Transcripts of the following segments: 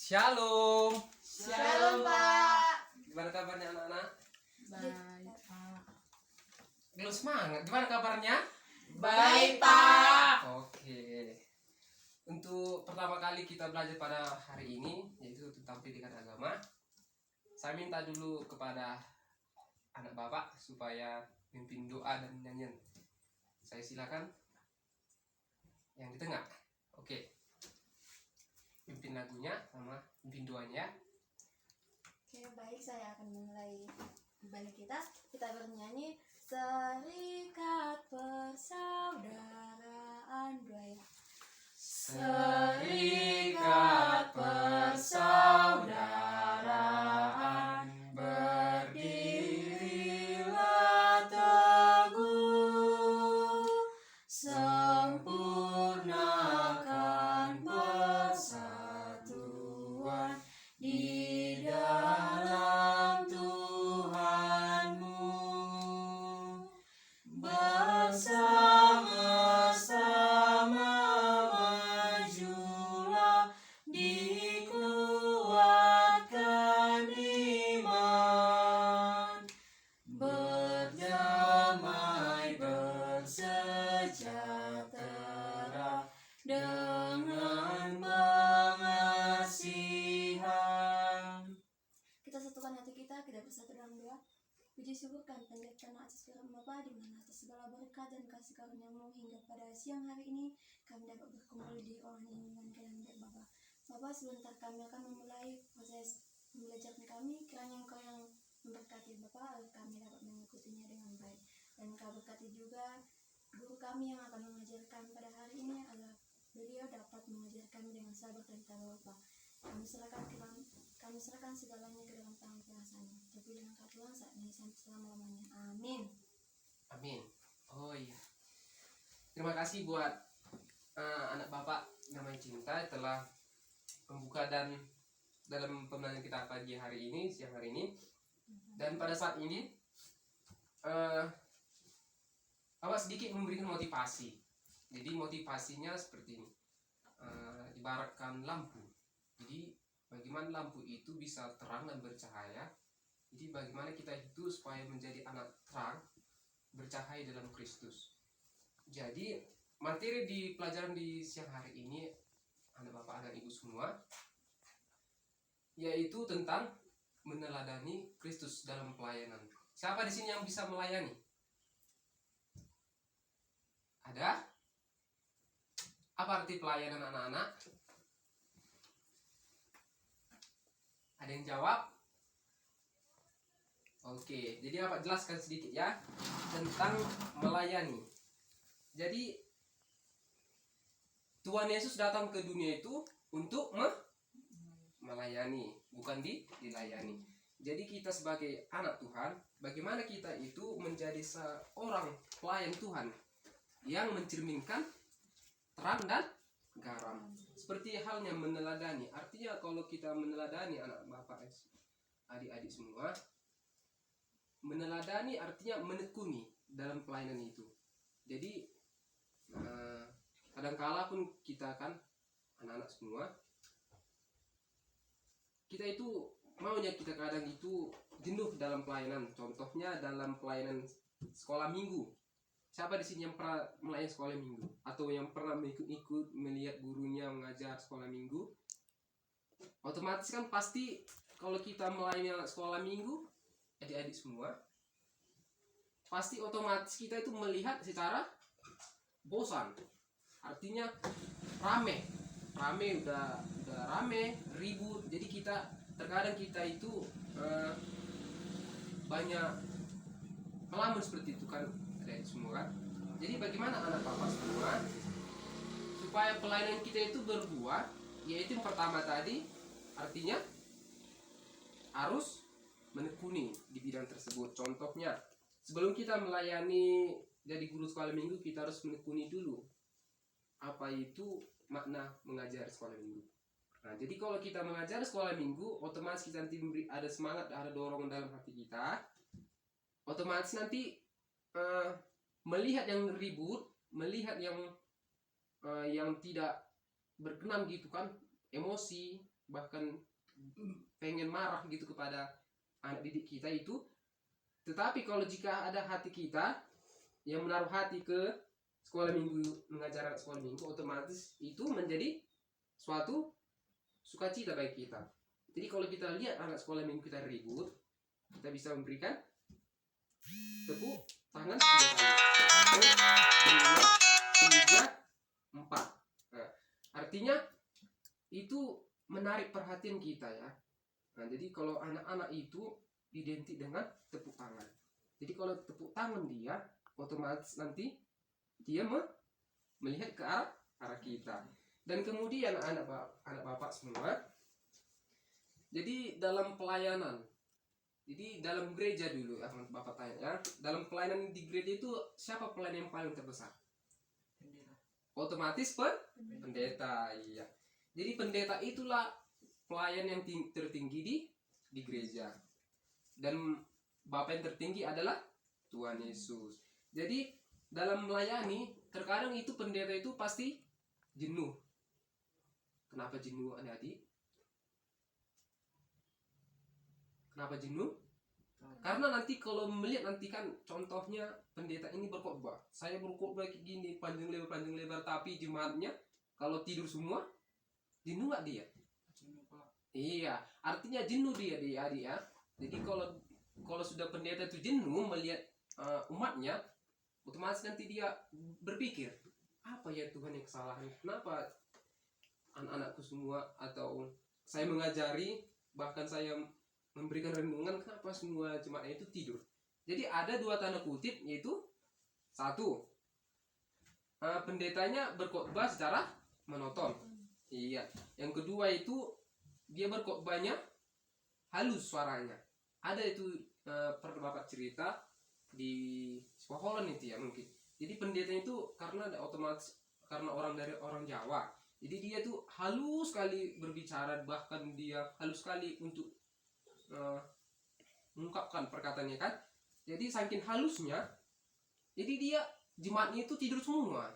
Shalom. Shalom, Pak. Gimana kabarnya anak-anak? Baik, Pak. Belum semangat. Gimana kabarnya? Baik, Pak. Oke. Untuk pertama kali kita belajar pada hari ini yaitu tentang pendidikan agama. Saya minta dulu kepada anak Bapak supaya pimpin doa dan nyanyian. Saya silakan yang di tengah. Oke. Pimpin lagunya sama pimpin doanya. Oke, baik, saya akan memulai ibadah kita. Kita bernyanyi Serikat Persaudaraan Doa. Serikat persaudaraan, berdirilah teguh, sempurnakan persatuan di dalam Tuhanmu. Bersama-sama majulah, dikuatkan iman, berdamai bersejahtera dengan pengasihan. Kita satukan hati kita bersatu dalam doa. Puji syukur kami panjatkan atas firman Bapa, di mana atas segala berkat dan kasih karunia-Mu hingga pada siang hari ini kami dapat berkumpul di ruangan ini dengan kehendak Bapa. Bapa, sebentar kami akan memulai proses pembelajaran kami. Kiranya Engkau yang memberkati Bapa, agar kami dapat mengikutinya dengan baik. Dan Engkau berkati juga guru kami yang akan mengajarkan pada hari ini, agar beliau dapat mengajar kami dengan sabar dan tawa Bapa. Kami serahkan segalanya ke dalam tangan kuasa-Mu. Terpujilah Engkau Tuhan saat ini sampai selama-lamanya. Amin. Amin. Oh iya. Terima kasih buat anak Bapak namanya Cinta telah membuka dan dalam pembelajaran kita pagi hari ini, siang hari ini. Dan pada saat ini Bapak sedikit memberikan motivasi. Jadi motivasinya seperti ini. Ibaratkan lampu. Jadi bagaimana lampu itu bisa terang dan bercahaya. Jadi bagaimana kita itu supaya menjadi anak terang, bercahaya dalam Kristus. Jadi materi di pelajaran di siang hari ini, anak bapak dan ibu semua, yaitu tentang meneladani Kristus dalam pelayanan. Siapa di sini yang bisa melayani? Ada? Apa arti pelayanan anak-anak? Ada yang jawab? Oke, jadi Bapak jelaskan sedikit ya tentang melayani. Jadi Tuhan Yesus datang ke dunia itu untuk melayani, bukan dilayani. Jadi kita sebagai anak Tuhan, bagaimana kita itu menjadi seorang pelayan Tuhan yang mencerminkan terang dan garam. Seperti halnya meneladani. Artinya kalau kita meneladani anak bapak, adik-adik semua, meneladani artinya menekuni dalam pelayanan itu. Jadi kadangkala pun kita kan anak-anak semua, kita itu maunya kita kadang itu jenuh dalam pelayanan. Contohnya dalam pelayanan sekolah minggu. Siapa di sini yang pernah melayani sekolah minggu atau yang pernah ikut melihat gurunya mengajar sekolah minggu? Otomatis kan pasti kalau kita melayani anak sekolah minggu, adik-adik semua, pasti otomatis kita itu melihat secara bosan. Artinya rame udah rame, ribut. Jadi kita terkadang kita itu banyak melamun seperti itu kan, adik semua kan. Jadi bagaimana anak bapak semua supaya pelayanan kita itu berbuah? Yaitu yang pertama tadi, artinya harus menekuni di bidang tersebut. Contohnya, sebelum kita melayani jadi guru sekolah minggu, kita harus menekuni dulu apa itu makna mengajar sekolah minggu. Nah, jadi kalau kita mengajar sekolah minggu, otomatis kita nanti ada semangat, ada dorongan dalam hati kita. Otomatis nanti melihat yang ribut, melihat yang tidak berkenan gitu kan, emosi, bahkan pengen marah gitu kepada anak didik kita itu. Tetapi kalau jika ada hati kita yang menaruh hati ke sekolah minggu, mengajar anak sekolah minggu, otomatis itu menjadi suatu sukacita bagi kita. Jadi kalau kita lihat anak sekolah minggu kita ribut, kita bisa memberikan tepuk tangan 3 kali. 1, 2, 3, 4. Nah, artinya itu menarik perhatian kita ya. Nah, jadi kalau anak-anak itu identik dengan tepuk tangan. Jadi kalau tepuk tangan dia, otomatis nanti dia melihat ke arah kita. Dan kemudian anak bapak semua, jadi dalam pelayanan, jadi dalam gereja dulu ya, bapak tanya ya, dalam pelayanan di gereja itu siapa pelayan yang paling terbesar? Otomatis pendeta, iya. Jadi pendeta itulah pelayan yang tertinggi di gereja. Dan bapak yang tertinggi adalah Tuhan Yesus. Jadi dalam melayani, terkadang itu pendeta itu pasti jenuh. Kenapa jenuh, adik-adik? Kenapa jenuh? Karena nanti kalau melihat nanti kan contohnya pendeta ini berkhotbah. Saya berkhotbah kayak gini panjang lebar, tapi jemaatnya kalau tidur semua, jenuh nggak dia? Iya, artinya jenuh dia adik ya. Jadi kalau sudah pendeta itu jenuh melihat umatnya, otomatis nanti dia berpikir, apa ya Tuhan yang kesalahan? Kenapa anak-anakku semua, atau saya mengajari, bahkan saya memberikan renungan, kenapa semua jemaatnya itu tidur? Jadi ada 2 tanda kutip, yaitu 1, pendetanya berkhotbah secara monoton. Iya. Yang kedua itu dia berkhotbahnya halus suaranya. Ada itu pernah bapak cerita di sekolah itu ya mungkin. Jadi pendetanya itu karena otomatis karena dari orang Jawa. Jadi dia tuh halus sekali berbicara, bahkan dia halus sekali untuk mengungkapkan perkataannya kan. Jadi saking halusnya, jadi dia jemaatnya itu tidur semua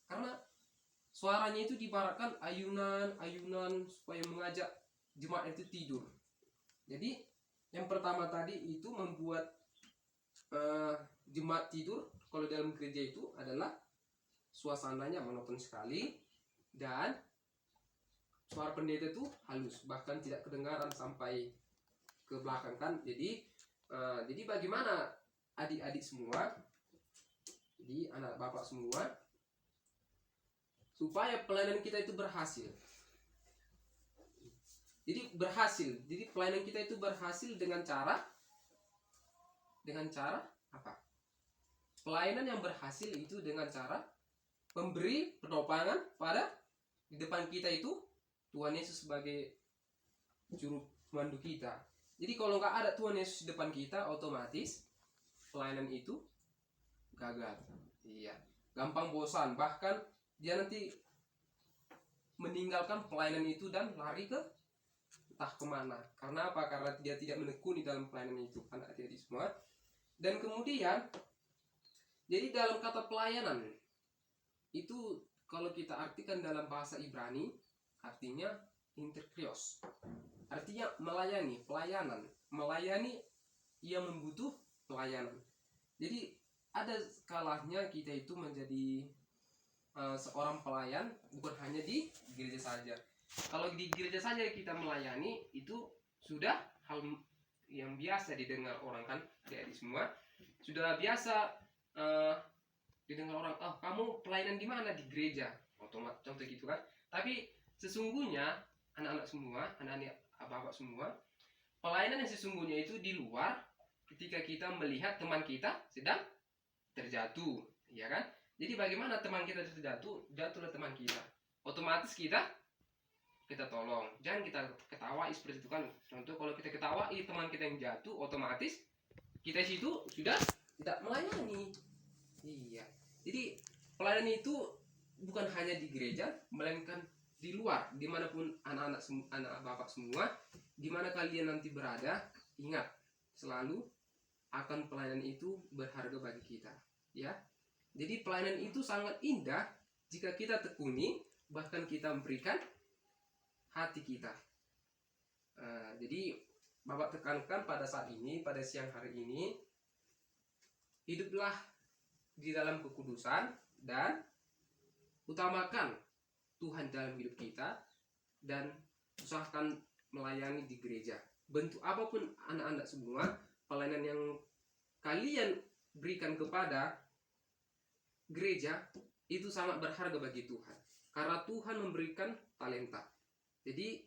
karena suaranya itu dibaratkan ayunan supaya mengajak jemaat itu tidur. Jadi yang pertama tadi itu membuat jemaat tidur kalau dalam gereja itu adalah suasananya monoton sekali dan suara pendeta itu halus, bahkan tidak kedengaran sampai ke belakang kan. Jadi bagaimana adik-adik semua, jadi anak bapak semua, supaya pelayanan kita itu berhasil. Jadi pelayanan kita itu berhasil dengan cara apa? Pelayanan yang berhasil itu dengan cara memberi penopangan pada di depan kita itu Tuhan Yesus sebagai juru pemandu kita. Jadi kalau nggak ada Tuhan Yesus di depan kita, otomatis pelayanan itu gagal. Iya, gampang bosan, bahkan dia nanti meninggalkan pelayanan itu dan lari ke entah kemana. Karena apa? Karena dia tidak menekuni dalam pelayanan itu, anak-adik semua. Dan kemudian, jadi dalam kata pelayanan itu kalau kita artikan dalam bahasa Ibrani, artinya interkrios. Artinya melayani, pelayanan. Melayani yang membutuh pelayanan. Jadi ada kalanya kita itu menjadi seorang pelayan bukan hanya di gereja saja. Kalau di gereja saja kita melayani itu sudah hal yang biasa didengar orang kan, jadi semua sudah biasa didengar orang, oh kamu pelayanan di mana? Di gereja, otomatis contoh gitu kan. Tapi sesungguhnya anak-anak semua, anak-anak bapak semua, pelayanan yang sesungguhnya itu di luar ketika kita melihat teman kita sedang terjatuh, ya kan? Jadi bagaimana teman kita terjatuh, jatuhlah teman kita, otomatis kita tolong. Jangan kita ketawai seperti itu kan. Contoh kalau kita ketawai teman kita yang jatuh, otomatis kita situ sudah tidak melayani. Iya. Jadi pelayanan itu bukan hanya di gereja, melainkan di luar, dimanapun anak bapak semua, dimana kalian nanti berada, ingat selalu akan pelayanan itu berharga bagi kita, ya. Jadi pelayanan itu sangat indah jika kita tekuni, bahkan kita memberikan hati kita. Jadi Bapak tekankan pada saat ini, pada siang hari ini, hiduplah di dalam kekudusan dan utamakan Tuhan dalam hidup kita, dan usahakan melayani di gereja. Bentuk apapun anak-anak semua, pelayanan yang kalian berikan kepada gereja itu sangat berharga bagi Tuhan, karena Tuhan memberikan talenta. Jadi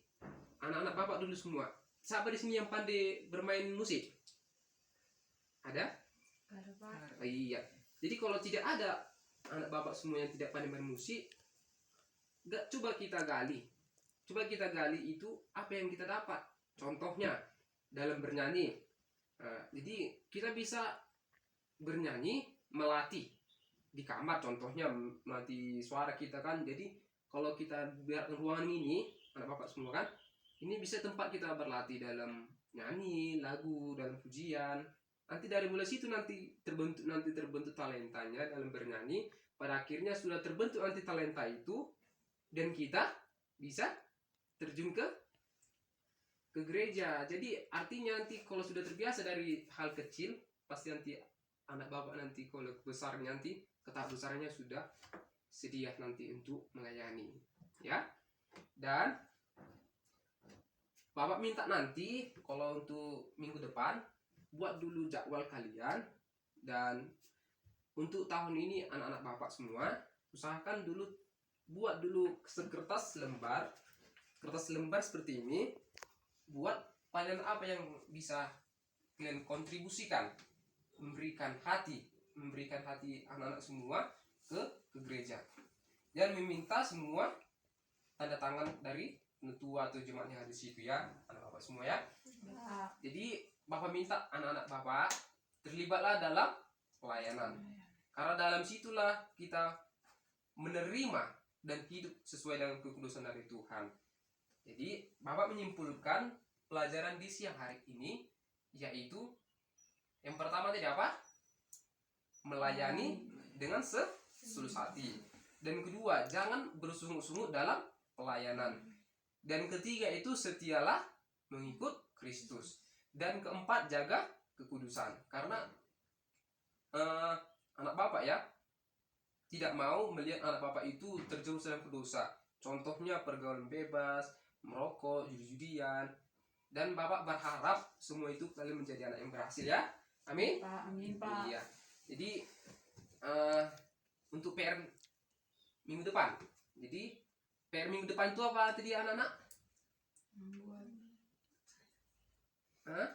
anak-anak Bapak dulu semua, siapa di sini yang pandai bermain musik? Ada? Ada Pak. Iya. Jadi kalau tidak ada anak Bapak semua yang tidak pandai bermain musik, coba kita gali. Coba kita gali itu apa yang kita dapat. Contohnya dalam bernyanyi. Jadi kita bisa bernyanyi, melatih di kamar, contohnya melatih suara kita kan. Jadi kalau kita biar ruangan ini, anak Bapak semua kan, ini bisa tempat kita berlatih dalam nyanyi, lagu, dalam pujian. Nanti dari mulai situ nanti terbentuk talentanya dalam bernyanyi. Pada akhirnya sudah terbentuk nanti talenta itu, dan kita bisa terjun ke gereja. Jadi artinya nanti kalau sudah terbiasa dari hal kecil, pasti nanti anak Bapak nanti kalau besarnya nanti ke tahap besarnya sudah sedia nanti untuk melayani, ya. Dan Bapak minta nanti kalau untuk minggu depan buat dulu jadwal kalian, dan untuk tahun ini anak-anak Bapak semua usahakan dulu buat dulu kertas lembar seperti ini, buat pelayanan apa yang bisa kalian kontribusikan, memberikan hati anak-anak semua ke gereja, dan meminta semua tanda tangan dari ketua atau jemaat yang ada di situ, ya anak Bapak semua, ya. Jadi Bapak minta anak-anak Bapak terlibatlah dalam pelayanan, karena dalam situlah kita menerima dan hidup sesuai dengan kekudusan dari Tuhan. Jadi Bapak menyimpulkan pelajaran di siang hari ini, yaitu yang pertama tadi apa? Melayani dengan setulus hati. Dan kedua, jangan bersungut-sungut dalam pelayanan. Dan ketiga itu setialah mengikut Kristus. Dan keempat, jaga kekudusan. Karena anak Bapak ya tidak mau melihat anak Bapak itu terjerumus dalam dosa. Contohnya pergaulan bebas, merokok, judi-judian. Dan Bapak berharap semua itu kalian menjadi anak yang berhasil, ya. Amin. Pak, amin Pak. Iya. Jadi untuk PR minggu depan. Jadi PR minggu depan itu apa tadi anak-anak? Hah?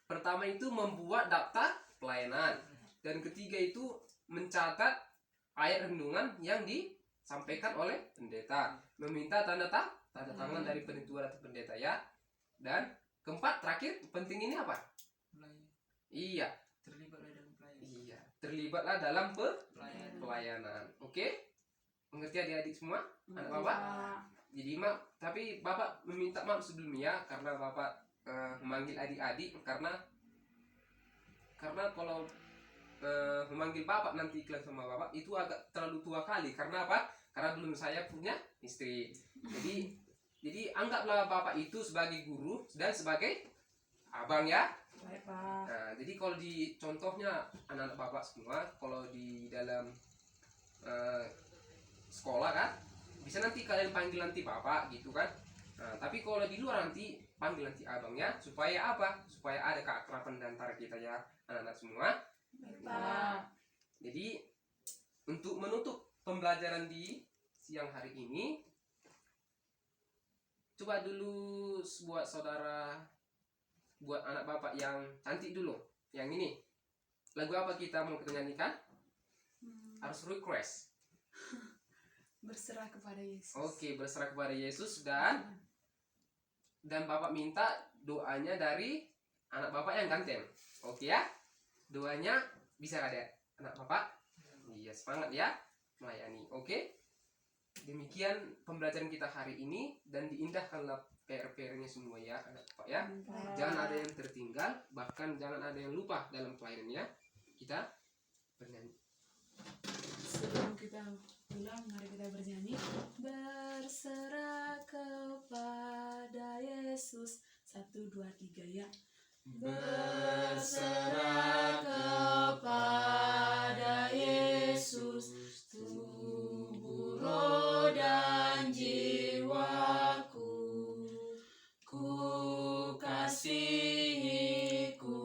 Pertama itu membuat daftar pelayanan, dan ketiga itu mencatat ayat renungan yang disampaikan oleh pendeta, meminta tanda tangan dari penentuan atau pendeta, ya. Dan keempat terakhir penting ini apa? Iya, terlibatlah dalam pelayanan. Oke? Mengerti adik-adik semua? Anak Bapak? Jadi tapi Bapak meminta maaf sebelumnya karena Bapak memanggil adik-adik, karena kalau memanggil Bapak nanti kelas sama Bapak itu agak terlalu tua kali. Karena apa? Karena belum saya punya istri. Jadi anggaplah Bapak itu sebagai guru dan sebagai abang, ya. Baik Pak. Nah, jadi kalau di contohnya anak-anak Bapak semua, kalau di dalam sekolah kan, bisa nanti kalian panggil nanti Bapak gitu kan. Nah, tapi kalau di luar nanti panggil nanti abangnya, supaya apa? Supaya ada keakraban antara kita, ya anak-anak semua. Pak. Jadi untuk menutup pembelajaran di siang hari ini, coba dulu buat anak Bapak yang cantik dulu. Yang ini lagu apa kita mau kita nyanyikan? Harus request. Berserah kepada Yesus. Oke, berserah kepada Yesus, dan Bapak minta doanya dari anak Bapak yang ganteng. Oke, ya. Doanya bisa ada anak Bapak? Iya, semangat ya melayani. Oke. Demikian pembelajaran kita hari ini, dan diindahkanlah PR-nya semua, ya anak Bapak, ya. Jangan ada yang tertinggal, bahkan jangan ada yang lupa dalam pelayanannya. Kita bernyanyi. Sebelum kita pulang, mari kita bernyanyi. Yesus. 1, 2, 3 ya. Berserah kepada Yesus, tubuh, roh, dan jiwaku. Ku kasihi, ku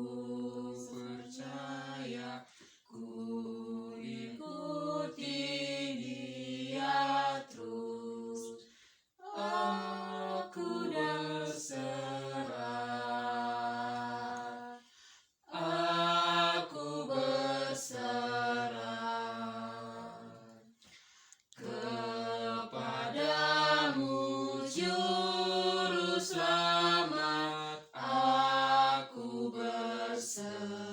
percaya, ku ikuti Dia terus. Aku berserah, aku berserah kepadamu, Juru Selamat. Aku berserah.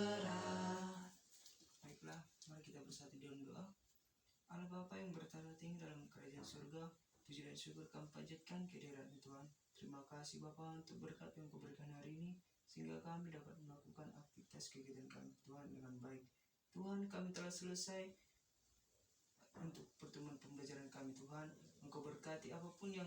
Baiklah, mari kita bersatu dalam doa. Allah Bapa yang bertata tinggi dalam kerajaan surga, puji dan syukur kami panjatkan kehadirat Tuhan. Terima kasih Bapa untuk berkat yang Kau berikan hari ini, sehingga kami dapat melakukan aktivitas kegiatan kami Tuhan dengan baik. Tuhan, kami telah selesai untuk pertemuan pembelajaran kami Tuhan. Engkau berkati apapun yang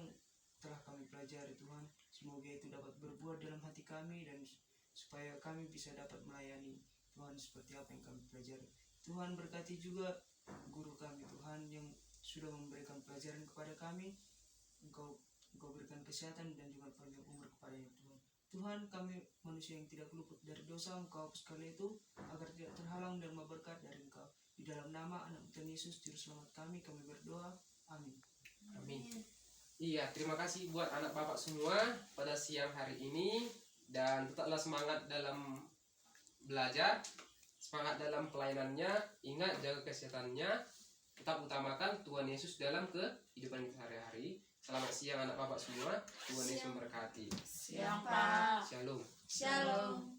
telah kami pelajari Tuhan. Semoga itu dapat berbuah dalam hati kami dan supaya kami bisa dapat melayani Tuhan seperti apa yang kami pelajari. Tuhan berkati juga guru kami Tuhan yang sudah memberikan pelajaran kepada kami. Engkau berikan kesehatan dan juga panjang umur kepadanya Tuhan. Tuhan, kami manusia yang tidak luput dari dosa, Engkau hapus sekali itu agar tidak terhalang dan berkat dari Engkau. Di dalam nama Anak Tuhan Yesus Juru Selamat kami berdoa. Amin. Amin. Iya, terima kasih buat anak bapak semua pada siang hari ini, dan tetaplah semangat dalam belajar, semangat dalam pelayanannya, ingat jaga kesehatannya, tetap utamakan Tuhan Yesus dalam kehidupan kita sehari-hari. Selamat siang anak bapak semua, Tuhan Yesus memberkati. Siang, Pak. Shalom. Shalom.